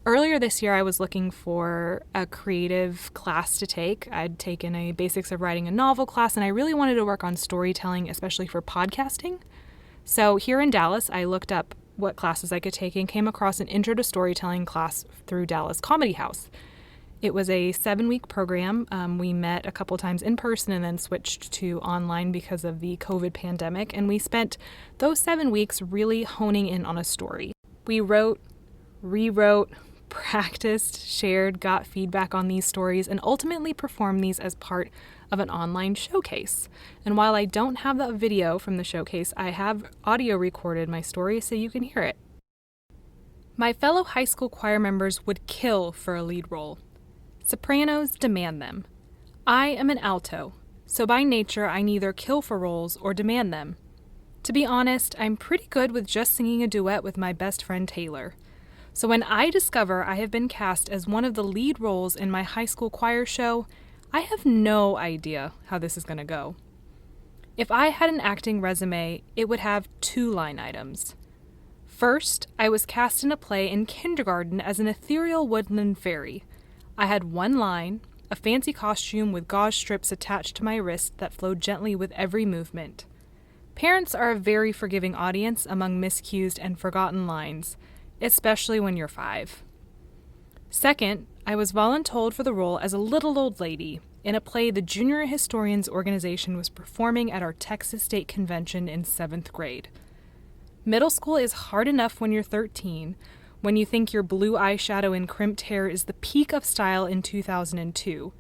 Earlier this year, I was looking for a creative class to take. I'd taken a Basics of Writing a Novel class, and I really wanted to work on storytelling, especially for podcasting. So here in Dallas, I looked up what classes I could take and came across an Intro to Storytelling class through Dallas Comedy House. It was a 7-week program. We met a couple times in person and then switched to online because of the COVID pandemic, and we spent those 7 weeks really honing in on a story. We wrote, rewrote, practiced, shared, got feedback on these stories, and ultimately performed these as part of an online showcase. And while I don't have the video from the showcase, I have audio recorded my story so you can hear it. My fellow high school choir members would kill for a lead role. Sopranos demand them. I am an alto, so by nature I neither kill for roles or demand them. To be honest, I'm pretty good with just singing a duet with my best friend Taylor. So when I discover I have been cast as one of the lead roles in my high school choir show, I have no idea how this is going to go. If I had an acting resume, it would have 2 line items. First, I was cast in a play in kindergarten as an ethereal woodland fairy. I had 1 line, a fancy costume with gauze strips attached to my wrist that flowed gently with every movement. Parents are a very forgiving audience among miscused and forgotten lines, especially when you're 5. Second, I was voluntold for the role as a little old lady in a play the Junior Historians Organization was performing at our Texas State Convention in 7th grade. Middle school is hard enough when you're 13, when you think your blue eyeshadow and crimped hair is the peak of style in 2002.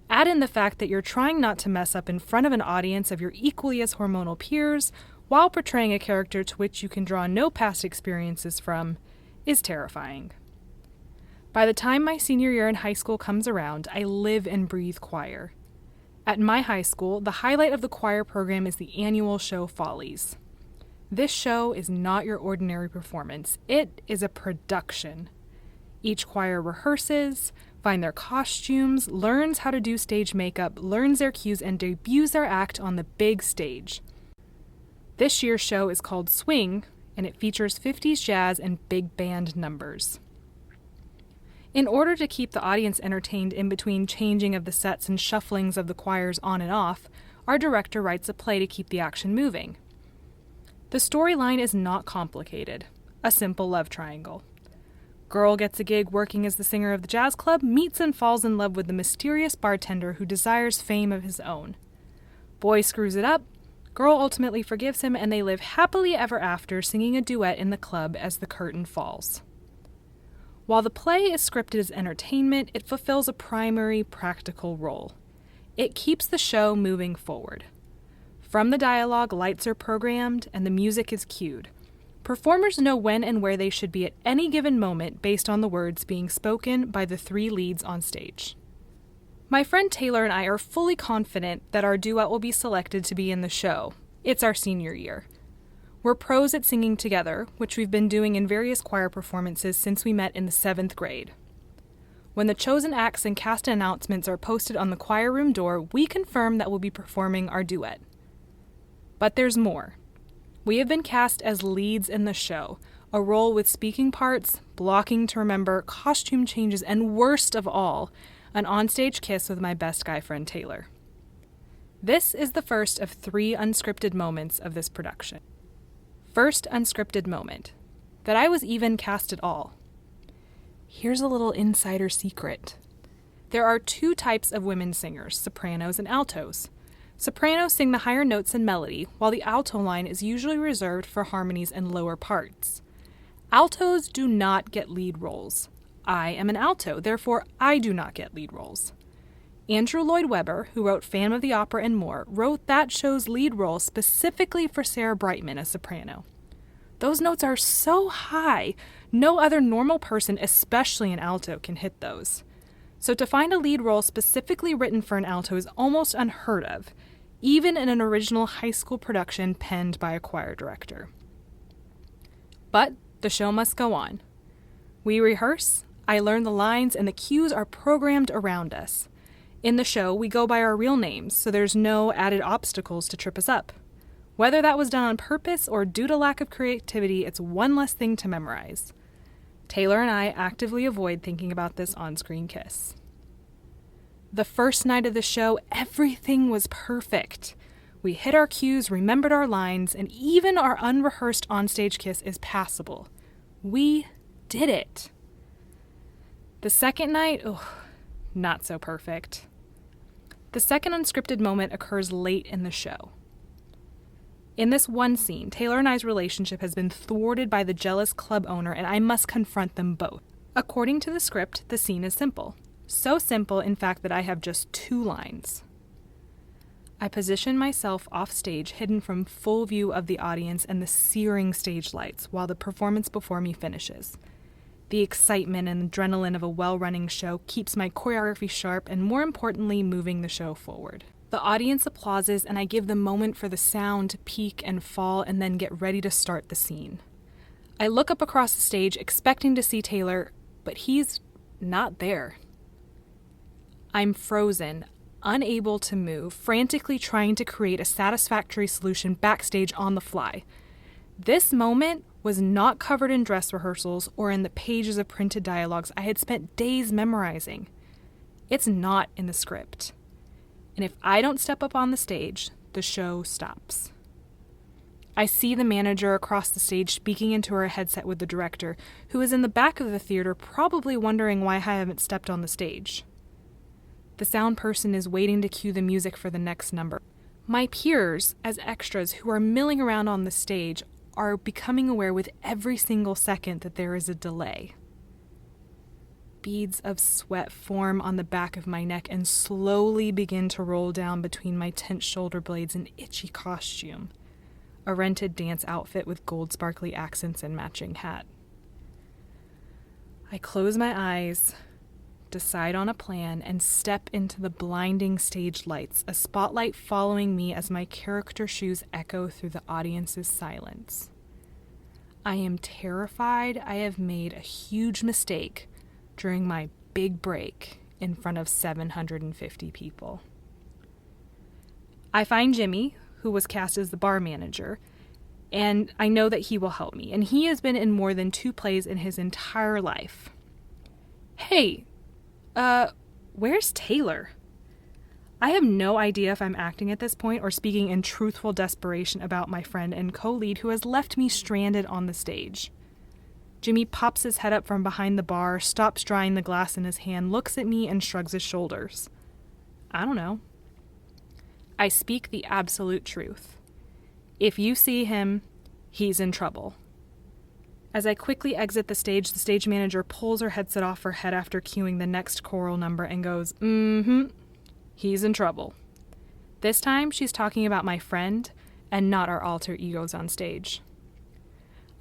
Add in the fact that you're trying not to mess up in front of an audience of your equally as hormonal peers while portraying a character to which you can draw no past experiences from, is terrifying. By the time my senior year in high school comes around, I live and breathe choir. At my high school, the highlight of the choir program is the annual show Follies. This show is not your ordinary performance. It is a production. Each choir rehearses, finds their costumes, learns how to do stage makeup, learns their cues, and debuts their act on the big stage. This year's show is called Swing, and it features 50s jazz and big band numbers. In order to keep the audience entertained in between changing of the sets and shufflings of the choirs on and off, our director writes a play to keep the action moving. The storyline is not complicated, a simple love triangle. Girl gets a gig working as the singer of the jazz club, meets and falls in love with the mysterious bartender who desires fame of his own. Boy screws it up, girl ultimately forgives him, and they live happily ever after singing a duet in the club as the curtain falls. While the play is scripted as entertainment, it fulfills a primary practical role. It keeps the show moving forward. From the dialogue, lights are programmed, and the music is cued. Performers know when and where they should be at any given moment based on the words being spoken by the 3 leads on stage. My friend Taylor and I are fully confident that our duet will be selected to be in the show. It's our senior year. We're pros at singing together, which we've been doing in various choir performances since we met in the 7th grade. When the chosen acts and cast announcements are posted on the choir room door, we confirm that we'll be performing our duet. But there's more. We have been cast as leads in the show, a role with speaking parts, blocking to remember, costume changes, and worst of all, an onstage kiss with my best guy friend Taylor. This is the first of 3 unscripted moments of this production. First unscripted moment, that I was even cast at all. Here's a little insider secret. There are 2 types of women singers, sopranos and altos. Sopranos sing the higher notes and melody, while the alto line is usually reserved for harmonies and lower parts. Altos do not get lead roles. I am an alto, therefore I do not get lead roles. Andrew Lloyd Webber, who wrote Phantom of the Opera and more, wrote that show's lead role specifically for Sarah Brightman, a soprano. Those notes are so high, no other normal person, especially an alto, can hit those. So to find a lead role specifically written for an alto is almost unheard of, even in an original high school production penned by a choir director. But the show must go on. We rehearse, I learn the lines, and the cues are programmed around us. In the show, we go by our real names, so there's no added obstacles to trip us up. Whether that was done on purpose or due to lack of creativity, it's one less thing to memorize. Taylor and I actively avoid thinking about this on-screen kiss. The first night of the show, everything was perfect. We hit our cues, remembered our lines, and even our unrehearsed onstage kiss is passable. We did it. The second night, not so perfect. The second unscripted moment occurs late in the show. In this one scene, Taylor and I's relationship has been thwarted by the jealous club owner, and I must confront them both. According to the script, the scene is simple. So simple, in fact, that I have just 2 lines. I position myself off stage, hidden from full view of the audience and the searing stage lights, while the performance before me finishes. The excitement and adrenaline of a well-running show keeps my choreography sharp and, more importantly, moving the show forward. The audience applauses, and I give the moment for the sound to peak and fall and then get ready to start the scene. I look up across the stage, expecting to see Taylor, but he's not there. I'm frozen, unable to move, frantically trying to create a satisfactory solution backstage on the fly. This moment was not covered in dress rehearsals or in the pages of printed dialogues I had spent days memorizing. It's not in the script. And if I don't step up on the stage, the show stops. I see the manager across the stage speaking into her headset with the director, who is in the back of the theater, probably wondering why I haven't stepped on the stage. The sound person is waiting to cue the music for the next number. My peers, as extras who are milling around on the stage, are becoming aware with every single second that there is a delay. Beads of sweat form on the back of my neck and slowly begin to roll down between my tense shoulder blades and itchy costume, a rented dance outfit with gold sparkly accents and matching hat. I close my eyes, decide on a plan, and step into the blinding stage lights, a spotlight following me as my character shoes echo through the audience's silence. I am terrified I have made a huge mistake during my big break in front of 750 people. I find Jimmy, who was cast as the bar manager, and I know that he will help me, and he has been in more than 2 plays in his entire life. Hey, where's Taylor? I have no idea if I'm acting at this point or speaking in truthful desperation about my friend and co-lead who has left me stranded on the stage. Jimmy pops his head up from behind the bar, stops drying the glass in his hand, looks at me, and shrugs his shoulders. I don't know. I speak the absolute truth. If you see him, he's in trouble. As I quickly exit the stage manager pulls her headset off her head after cueing the next choral number and goes, he's in trouble. This time, she's talking about my friend and not our alter egos on stage.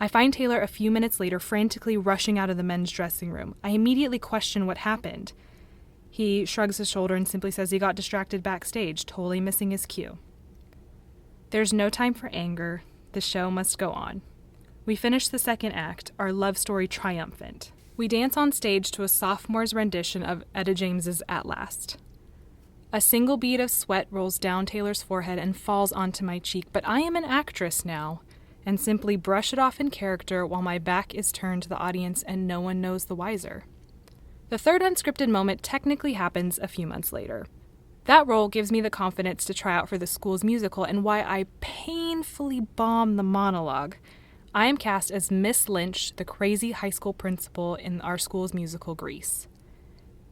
I find Taylor a few minutes later frantically rushing out of the men's dressing room. I immediately question what happened. He shrugs his shoulder and simply says he got distracted backstage, totally missing his cue. There's no time for anger. The show must go on. We finish the second act, our love story triumphant. We dance on stage to a sophomore's rendition of Etta James's At Last. A single bead of sweat rolls down Taylor's forehead and falls onto my cheek, but I am an actress now, and simply brush it off in character while my back is turned to the audience and no one knows the wiser. The third unscripted moment technically happens a few months later. That role gives me the confidence to try out for the school's musical, and why I painfully bomb the monologue. I am cast as Miss Lynch, the crazy high school principal in our school's musical Grease.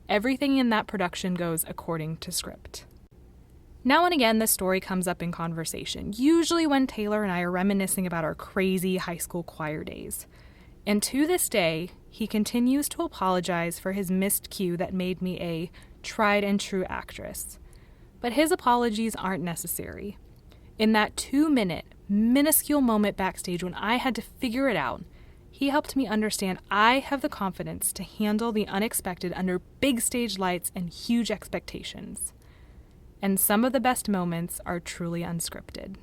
Everything in that production goes according to script. Now and again, this story comes up in conversation, usually when Taylor and I are reminiscing about our crazy high school choir days. And to this day, he continues to apologize for his missed cue that made me a tried and true actress. But his apologies aren't necessary. In that 2-minute, minuscule moment backstage when I had to figure it out, he helped me understand I have the confidence to handle the unexpected under big stage lights and huge expectations. And some of the best moments are truly unscripted.